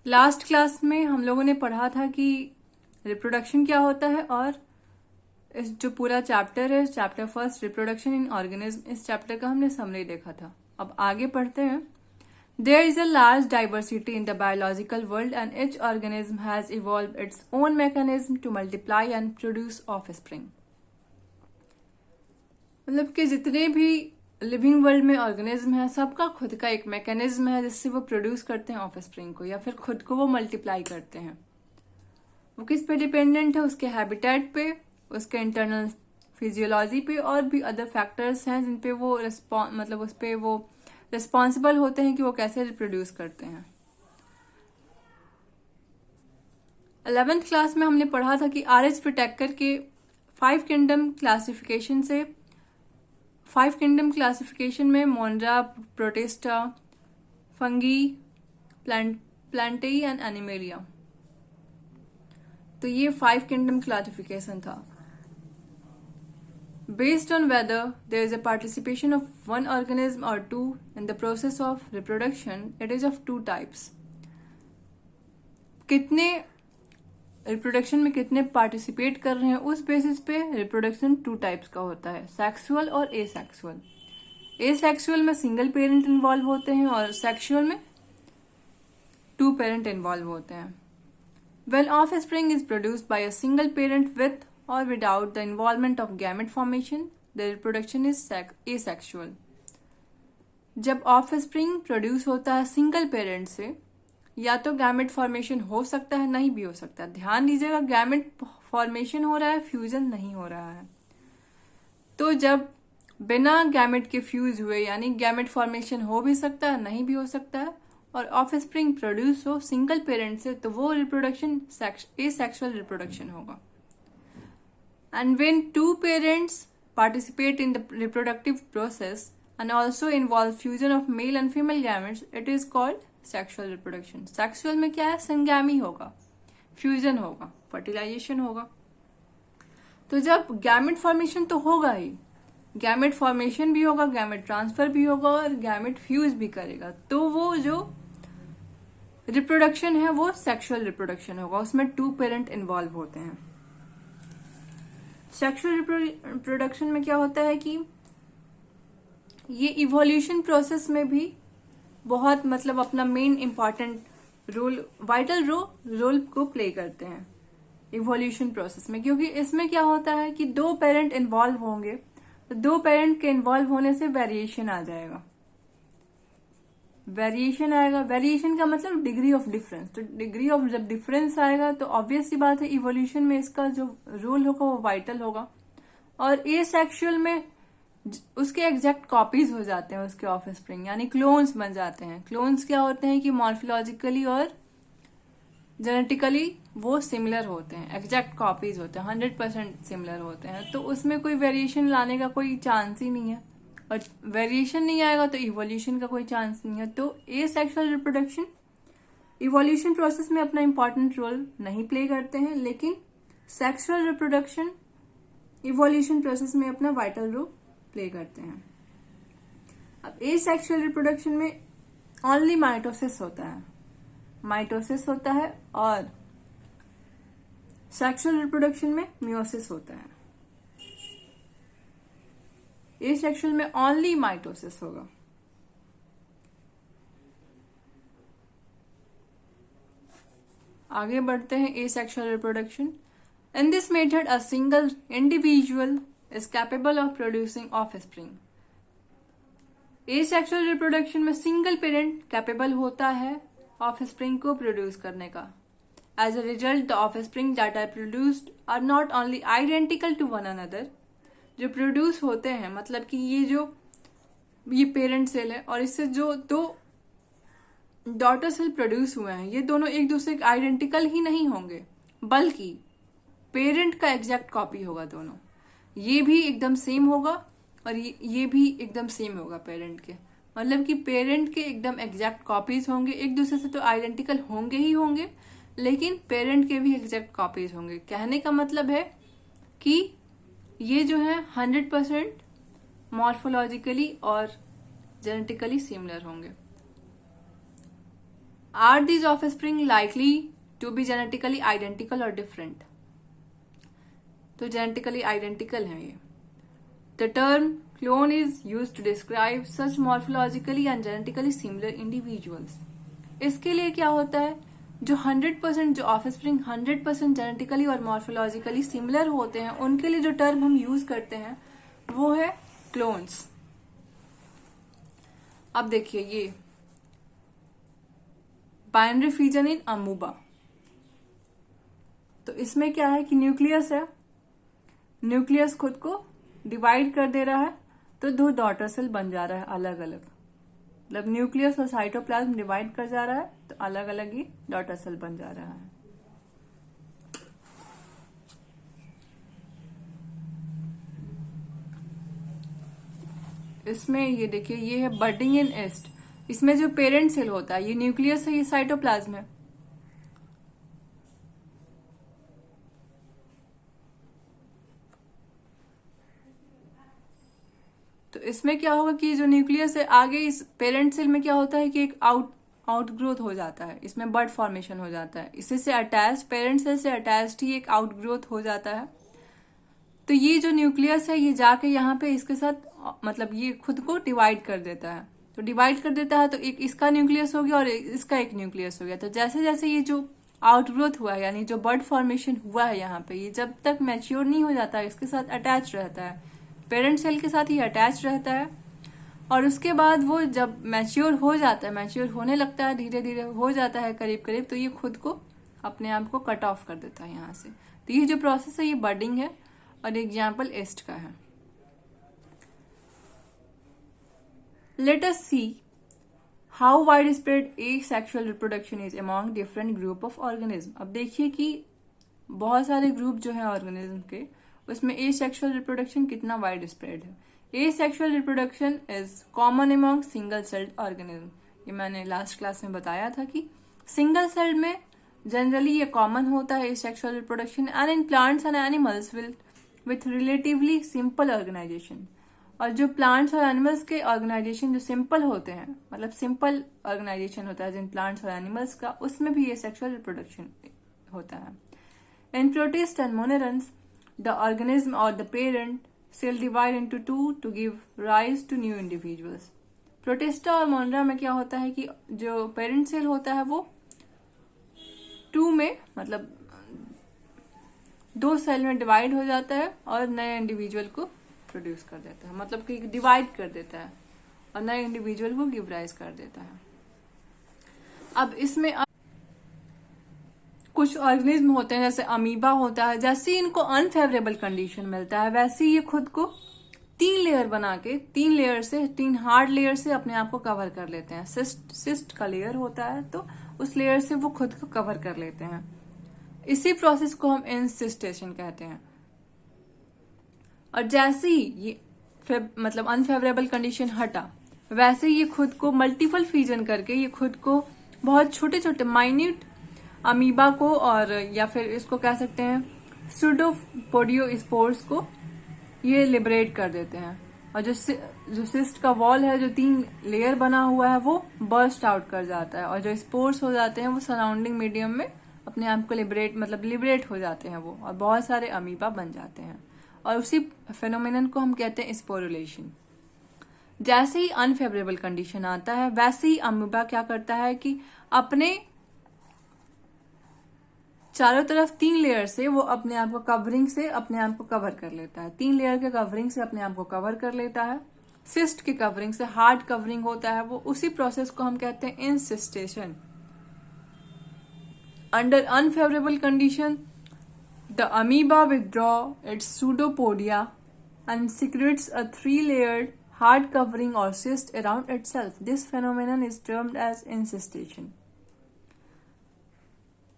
Last class में हम लोगों ने पढ़ा था कि रिप्रोडक्शन क्या होता है, और इस जो पूरा चैप्टर है, chapter first reproduction in organism, इस चैप्टर का हमने समरी देखा था। अब आगे पढ़ते हैं। There is a large diversity in the biological world and each organism has evolved its own mechanism to multiply and produce offspring. मतलब कि जितने भी लिविंग वर्ल्ड में ऑर्गेनिज्म है, सबका खुद का एक मैकेनिज्म है जिससे वो प्रोड्यूस करते हैं ऑफस्प्रिंग को, या फिर खुद को वो मल्टीप्लाई करते हैं। वो किस पे डिपेंडेंट है? उसके हैबिटेट पे, उसके इंटरनल फिजियोलॉजी पे, और भी अदर फैक्टर्स हैं जिन पे वो मतलब उस पे वो रिस्पॉन्सिबल होते हैं कि वो कैसे रिप्रोड्यूस करते हैं। 11th क्लास में हमने पढ़ा था कि आर.एच. व्हिटेकर के 5 किंगडम क्लासिफिकेशन में Monera, Protista, Fungi, Plantae and Animalia, तो ये 5 किंगडम क्लासिफिकेशन था। Based on whether there is a participation of one organism or two in the process of reproduction, it is of 2 types. कितने reproduction में कितने participate कर रहे हैं, उस बेसिस पे रिप्रोडक्शन 2 टाइप्स का होता है, सेक्सुअल और एसेक्सुअल। एसेक्सुअल में सिंगल पेरेंट इन्वॉल्व होते हैं और सेक्सुअल में 2 पेरेंट इन्वॉल्व होते हैं। When offspring is produced by a single parent with or without the involvement of gamete formation, the reproduction is asexual. जब ऑफस्प्रिंग प्रोड्यूस होता है सिंगल पेरेंट से, या तो गैमेट फॉर्मेशन हो सकता है, नहीं भी हो सकता है। ध्यान दीजिएगा, गैमेट फॉर्मेशन हो रहा है, फ्यूजन नहीं हो रहा है। तो जब बिना गैमेट के फ्यूज हुए, यानी गैमेट फॉर्मेशन हो भी सकता है, नहीं भी हो सकता है, और ऑफस्प्रिंग प्रोड्यूस हो सिंगल पेरेंट से, तो वो रिप्रोडक्शन एसेक्सुअल रिप्रोडक्शन होगा। And when 2 parents participate in the reproductive process and also involve fusion of male and female gametes, it is called sexual reproduction. Sexual में क्या है? संगामी होगा, फ्यूजन होगा, फर्टिलाइजेशन होगा। तो जब गैमेट फॉर्मेशन तो होगा ही, गैमेट फॉर्मेशन भी होगा, गैमेट ट्रांसफर भी होगा, और गैमेट फ्यूज भी करेगा, तो वो जो रिप्रोडक्शन है वो सेक्सुअल रिप्रोडक्शन होगा। उसमें 2 पेरेंट इन्वॉल्व होते हैं। सेक्सुअल रिप्रोडक्शन में क्या होता है कि ये इवोल्यूशन प्रोसेस में भी बहुत मतलब अपना main important role, vital role को प्ले करते हैं इवोल्यूशन प्रोसेस में, क्योंकि इसमें क्या होता है कि 2 पेरेंट इन्वॉल्व होंगे, तो 2 पेरेंट के इन्वॉल्व होने से वेरिएशन आ जाएगा। वेरिएशन का मतलब डिग्री ऑफ डिफरेंस। तो डिग्री ऑफ जब डिफरेंस आएगा तो ऑब्वियस सी बात है इवोल्यूशन में इसका जो रोल होगा वो वाइटल होगा। और एसेक्सुअल में उसके एग्जैक्ट कॉपीज हो जाते हैं उसके ऑफस्प्रिंग, यानी क्लोन्स बन जाते हैं। क्लोन्स क्या होते हैं कि मॉर्फोलॉजिकली और जेनेटिकली वो सिमिलर होते हैं, एग्जैक्ट कॉपीज होते हैं, 100% सिमिलर होते हैं, तो उसमें कोई वेरिएशन लाने का कोई चांस ही नहीं है, और वेरिएशन नहीं आएगा तो इवोल्यूशन का कोई चांस नहीं है। तो एसेक्सुअल रिप्रोडक्शन इवोल्यूशन प्रोसेस में अपना इंपॉर्टेंट रोल नहीं प्ले करते हैं, लेकिन सेक्सुअल रिप्रोडक्शन इवोल्यूशन प्रोसेस में अपना वाइटल रोल प्ले करते हैं। अब एसेक्सुअल रिप्रोडक्शन में ओनली माइटोसिस होता है, और सेक्सुअल रिप्रोडक्शन में मियोसिस होता है। एसेक्सुअल में ओनली माइटोसिस होगा। आगे बढ़ते हैं asexual reproduction. In this method a single individual is capable of producing offspring. Asexual reproduction में सिंगल पेरेंट कैपेबल होता है ऑफस्प्रिंग को प्रोड्यूस करने का। As a result the offspring that are produced are not only identical to one another. जो produce होते हैं, मतलब कि ये पेरेंट सेल है और इससे जो 2 डॉटर सेल प्रोड्यूस हुए हैं, ये दोनों एक दूसरे के आइडेंटिकल ही नहीं होंगे, बल्कि पेरेंट का एग्जैक्ट कॉपी होगा दोनों। ये भी एकदम सेम होगा और ये भी एकदम सेम होगा पेरेंट के, मतलब कि पेरेंट के एकदम एग्जैक्ट कॉपीज होंगे। एक दूसरे से तो आइडेंटिकल होंगे ही होंगे, लेकिन पेरेंट के भी एग्जैक्ट कॉपीज होंगे। कहने का मतलब है कि ये जो है 100% मॉर्फोलॉजिकली और जेनेटिकली सिमिलर होंगे। Are these offspring likely to be genetically identical और डिफरेंट? तो जेनेटिकली आइडेंटिकल है ये। The term clone is used to describe such morphologically and genetically similar individuals. इसके लिए क्या होता है, जो 100% जो ऑफस्प्रिंग 100% जेनेटिकली और मॉर्फोलॉजिकली सिमिलर होते हैं उनके लिए जो टर्म हम यूज करते हैं वो है क्लोन्स। अब देखिए ये बाइनरी फ्यूजन इन अमूबा, तो इसमें क्या है कि न्यूक्लियस है, न्यूक्लियस खुद को डिवाइड कर दे रहा है तो 2 डॉटर सेल बन जा रहा है अलग अलग, मतलब न्यूक्लियस और साइटोप्लाज्म डिवाइड कर जा रहा है तो अलग अलग ही डॉटर सेल बन जा रहा है। इसमें ये देखिए ये है बडिंग इन एस्ट, इसमें जो पेरेंट सेल होता है ये न्यूक्लियस है, ये साइटोप्लाज्म है। तो इसमें क्या होगा कि जो न्यूक्लियस है आगे इस पेरेंट सेल में क्या होता है कि एक आउटग्रोथ हो जाता है, इसमें बड फॉर्मेशन हो जाता है, इसी से अटैच पेरेंट सेल से अटैच्ड ही एक आउटग्रोथ हो जाता है। तो ये जो न्यूक्लियस है ये जाके यहाँ पे इसके साथ मतलब ये खुद को डिवाइड कर देता है, तो डिवाइड कर देता है तो एक इसका न्यूक्लियस हो गया और इसका एक न्यूक्लियस हो गया। तो जैसे जैसे ये जो आउटग्रोथ हुआ है यानी जो बड फॉर्मेशन हुआ है यहाँ पे, ये जब तक मैच्योर नहीं हो जाता है इसके साथ अटैच रहता है, पेरेंट सेल के साथ ही अटैच रहता है। और उसके बाद वो जब मैच्योर हो जाता है, मैच्योर होने लगता है, धीरे धीरे हो जाता है करीब करीब, तो ये खुद को अपने आप को कट ऑफ कर देता है यहाँ से। तो ये जो प्रोसेस है ये बडिंग है और एग्जाम्पल एस्ट का है। Let us see how wide spread asexual reproduction is among different group of organism. अब देखिए कि बहुत सारे ग्रुप जो है ऑर्गेनिज्म के, उसमें एसेक्सुअल रिप्रोडक्शन कितना वाइड स्प्रेड है। Asexual reproduction is common among single celled organism. ये मैंने लास्ट क्लास में बताया था कि सिंगल सेल्ड में जनरली ये कॉमन होता है asexual reproduction, and in plants and animals with relatively simple organisation. और जो प्लांट्स और एनिमल्स के ऑर्गेनाइजेशन जो सिंपल होते हैं, मतलब सिंपल ऑर्गेनाइजेशन होता है जिन प्लांट्स और एनिमल्स का, उसमें भी एसेक्सुअल रिप्रोडक्शन होता है। In protist and monerans the organism or the parent cell divide into two to give rise to new individuals. Protista और मोनरा में क्या होता है कि जो पेरेंट सेल होता है वो 2 में मतलब 2 सेल में डिवाइड हो जाता है और नए इंडिविजुअल को प्रोड्यूस कर देता है, मतलब कि डिवाइड कर देता है और नए इंडिविजुअल को गिव राइज कर देता है। अब इसमें कुछ ऑर्गेनिज्म होते हैं जैसे अमीबा होता है, जैसे इनको अनफेवरेबल कंडीशन मिलता है वैसे ये खुद को 3 लेयर बना के 3 लेयर से 3 हार्ड लेयर से अपने आप को कवर कर लेते हैं। सिस्ट का लेयर होता है तो उस लेयर से वो खुद को कवर कर लेते हैं। इसी प्रोसेस को हम इंसिस्टेशन कहते हैं। और जैसे ही ये मतलब अनफेवरेबल कंडीशन हटा वैसे ये खुद को मल्टीपल फ्यूजन करके ये खुद को बहुत छोटे छोटे माइन्यूट अमीबा को और या फिर इसको कह सकते हैं सूडोपोडियोस्पोर्स को ये लिबरेट कर देते हैं। और जो सिस्ट का वॉल है जो 3 लेयर बना हुआ है वो बर्स्ट आउट कर जाता है और जो स्पोर्स हो जाते हैं वो सराउंडिंग मीडियम में अपने आप को लिबरेट हो जाते हैं वो, और बहुत सारे अमीबा बन जाते हैं। और उसी फेनोमेनन को हम कहते हैं स्पोरुलेशन। जैसे ही अनफेवरेबल कंडीशन आता है वैसे ही अमीबा क्या करता है कि अपने चारों तरफ 3 लेयर से वो अपने आप को कवरिंग से अपने आप को कवर कर लेता है। 3 लेयर के कवरिंग से अपने आप को कवर कर लेता है। सिस्ट की कवरिंग से हार्ड कवरिंग होता है वो, उसी प्रोसेस को हम कहते हैं encystation. Under unfavourable condition the amoeba withdraw its pseudopodia and secretes a 3-layered hard covering or cyst around itself. This phenomenon is termed as incystation.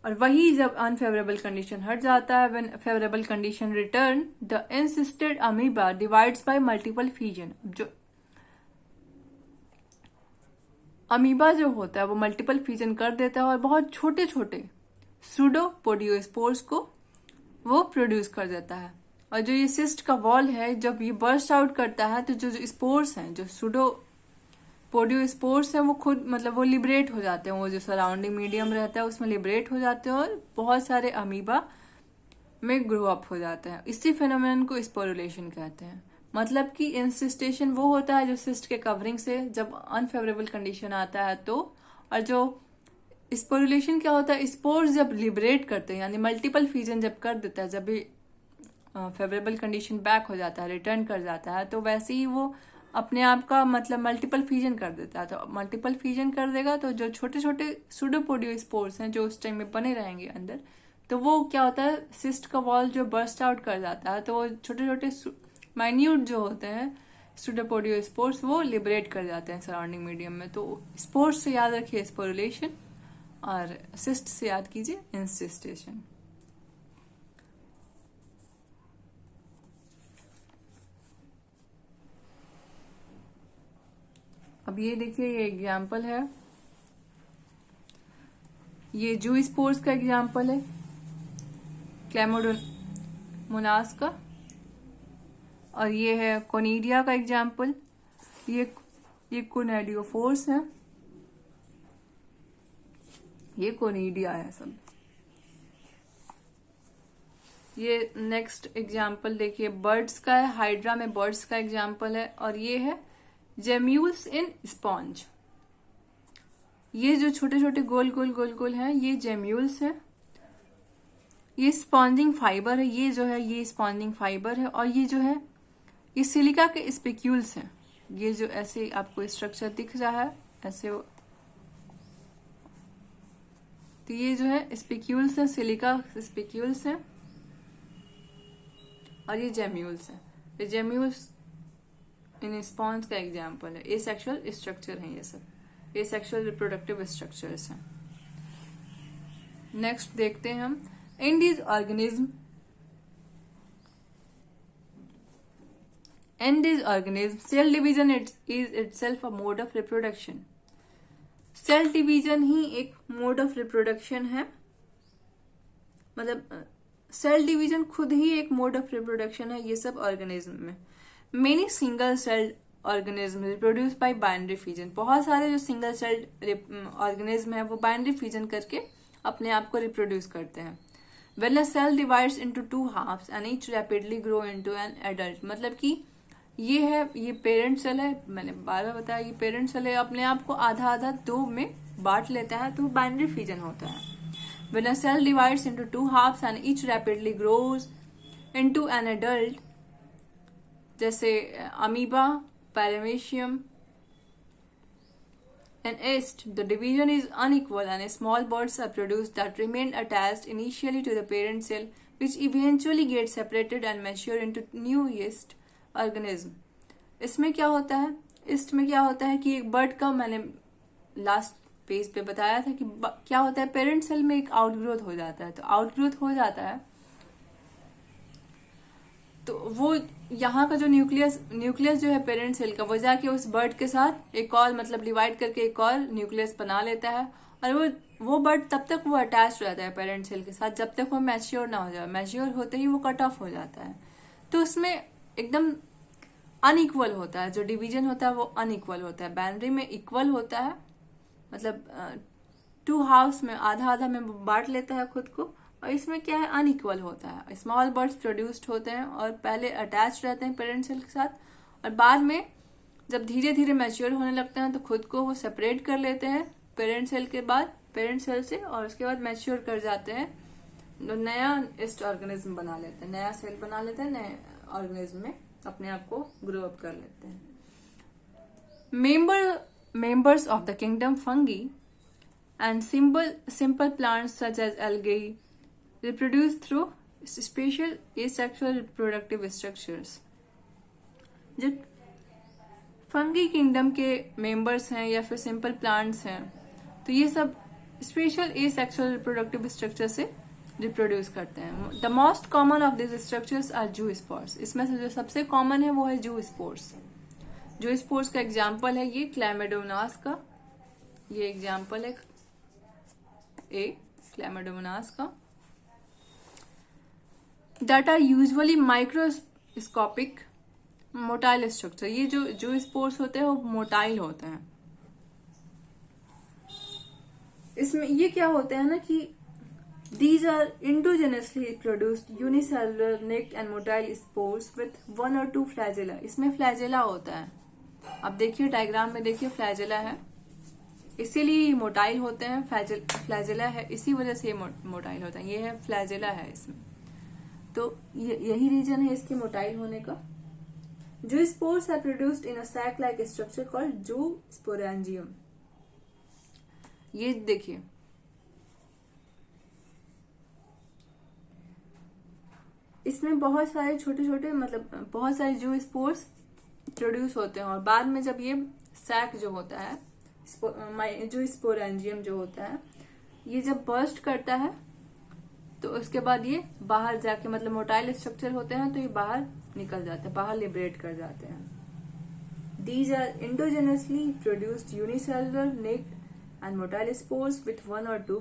और वही जब अनफेवरेबल कंडीशन हट जाता है, when favourable condition return the insisted amoeba divides bye multiple fusion. जो amoeba जो होता है वो मल्टीपल फ्यूजन कर देता है और बहुत छोटे छोटे सूडोपोडियोस्पोर्स को वो प्रोड्यूस कर देता है। और जो ये सिस्ट का वॉल है जब ये बर्स्ट आउट करता है तो जो स्पोर्स हैं जो पोडियोस्पोर्स है वो खुद मतलब वो लिबरेट हो जाते हैं, वो जो सराउंडिंग मीडियम रहता है उसमें लिबरेट हो जाते हैं और बहुत सारे अमीबा में ग्रो अप हो जाते हैं। इसी फिनोमेनन को स्पोरुलेशन कहते हैं। मतलब कि इंसिस्टेशन वो होता है जो सिस्ट के कवरिंग से जब अनफेवरेबल कंडीशन आता है तो, और जो स्पोरुलेशन क्या होता है, स्पोर्स जब लिबरेट करते हैं यानी मल्टीपल फ्यूजन जब कर देता है, जब भी फेवरेबल कंडीशन बैक हो जाता है, रिटर्न कर जाता है, तो वैसे ही वो अपने आप का मतलब मल्टीपल फ्यूजन कर देता है। तो मल्टीपल फ्यूजन कर देगा तो जो छोटे छोटे सूडोपोडियोस्पोर्स हैं जो उस टाइम में बने रहेंगे अंदर, तो वो क्या होता है, सिस्ट का वॉल जो बर्स्ट आउट कर जाता है तो वो छोटे छोटे माइन्यूट जो होते हैं सूडोपोडियोस्पोर्स वो लिबरेट कर जाते हैं सराउंडिंग मीडियम में। तो स्पोर्स से याद रखिए स्पोरुलेशन और सिस्ट से याद कीजिए इंसिस्टेशन। अब ये देखिए, ये एग्जाम्पल है, ये जू स्पोर्स का एग्जाम्पल है क्लैमिडोमोनास का, और ये है कोनिडिया का एग्जाम्पल, ये कोनेडियोफोर्स है, ये कोनिडिया है सब। ये नेक्स्ट एग्जाम्पल देखिए बर्ड्स का है, हाइड्रा में बर्ड्स का एग्जाम्पल है, और ये है जेम्यूल्स इन स्पॉन्ज। ये जो छोटे छोटे गोल गोल गोल गोल हैं ये जेम्यूल्स है, ये स्पॉन्जिंग फाइबर है, ये जो है ये स्पॉन्जिंग फाइबर है, और ये जो है ये सिलिका के स्पिक्यूल्स हैं। ये जो ऐसे आपको स्ट्रक्चर दिख रहा है ऐसे, तो ये जो है स्पिक्यूल्स है, सिलिका स्पिक्यूल्स है, और ये जेम्यूल्स है। ये जेम्यूल्स इन स्पॉन्ज का एग्जाम्पल है। एसेक्सुअल स्ट्रक्चर है ये सब, एसेक्सुअल रिप्रोडक्टिव स्ट्रक्चर्स हैं। नेक्स्ट देखते हैं हम in this organism. In this organism, cell division is itself a mode of reproduction. Cell division ही एक मोड ऑफ रिप्रोडक्शन है, मतलब सेल डिवीजन खुद ही एक मोड ऑफ रिप्रोडक्शन है ये सब ऑर्गेनिज्म में। Many single cell organism reproduce by binary fusion. बहुत सारे जो सिंगल सेल ऑर्गेनिज्म है वो बाइनरी फ्यूजन करके अपने आप को रिप्रोड्यूस करते हैं। When a cell divides into two halves and each rapidly grow into an adult, मतलब कि ये है, ये पेरेंट सेल है, मैंने बार बार बताया ये पेरेंट सेल है, अपने आप को आधा आधा दो में बांट लेता है तो बाइनरी फ्यूजन होता है। When a cell divides into two halves and each rapidly grows into an adult, जैसे amoeba, paramecium and yeast, the division is unequal and small buds are produced that remain attached initially to the parent cell, which eventually get separated and mature into new yeast organism. इसमें क्या होता है, yeast में क्या होता है कि एक बर्ड का, मैंने लास्ट पेज पे बताया था कि क्या होता है, पेरेंट सेल में एक आउटग्रोथ हो जाता है। तो आउटग्रोथ हो जाता है तो वो यहाँ का जो न्यूक्लियस जो है पेरेंट सेल का, वो जाके उस बर्ड के साथ एक और मतलब डिवाइड करके एक और न्यूक्लियस बना लेता है, और वो बर्ड तब तक वो अटैच रहता है पेरेंट सेल के साथ जब तक वो मैच्योर ना हो जाए। मैच्योर होते ही वो कट ऑफ हो जाता है। तो उसमें एकदम अनइक्वल होता है, जो डिवीजन होता है वो अनइक्वल होता है। बाइनरी में इक्वल होता है, मतलब टू हाउस में आधा आधा में बांट लेता है खुद को, और इसमें क्या है, अनइक्वल होता है। स्मॉल बर्ड्स प्रोड्यूस्ड होते हैं और पहले अटैच रहते हैं पेरेंट सेल के साथ, और बाद में जब धीरे धीरे मैच्योर होने लगते हैं तो खुद को वो सेपरेट कर लेते हैं पेरेंट सेल के बाद, पेरेंट सेल से, और उसके बाद मैच्योर कर जाते हैं, नया ईस्ट ऑर्गेनिज्म बना लेते हैं, नया सेल बना लेते हैं, नए ऑर्गेनिज्म में अपने आप को ग्रो अप कर लेते हैं। Members of the kingdom fungi and simple plants such as algae reproduce through special asexual reproductive structures. जब फंगी किंगडम के मेंबर्स हैं या फिर सिंपल प्लांट्स हैं तो ये सब स्पेशल एसेक्सुअल रिप्रोडक्टिव स्ट्रक्चर से रिप्रोड्यूस करते हैं। The most common of this structures are zoospores. इसमें से जो सबसे कॉमन है वो है जू स्पोर्स। जू स्पोर्स का एग्जाम्पल है ये क्लैमिडोमोनास का, ये एग्जाम्पल है क्लैमिडोमोनास का। That are usually microscopic motile structure. ये जो स्पोर्स होते हैं वो मोटाइल होते हैं, इसमें ये क्या होते हैं ना कि these are endogenously produced unicellular naked and motile spores with one or two flagella। इसमें फ्लैजेला होता है, अब देखिए डायग्राम में देखिए फ्लैजेला है, इसीलिए मोटाइल होते हैं। फ्लैजेला है इसी वजह से मोटाइल होता है, ये है फ्लैजेला है इसमें। तो यही रीजन है इसके मोटाइल होने का। जो spores are produced in a sac like structure called zoosporangium. ये देखिए इसमें बहुत सारे छोटे छोटे मतलब बहुत सारे जो स्पोर्स प्रोड्यूस होते हैं, और बाद में जब ये सैक जो होता है जो स्पोरेंजियम जो होता है ये जब बर्स्ट करता है तो उसके बाद ये बाहर जाके मतलब मोटाइल स्ट्रक्चर होते हैं तो ये बाहर निकल जाते हैं, बाहर लिबरेट कर जाते हैं। These are endogenously produced unicellular naked and motile spores with one or two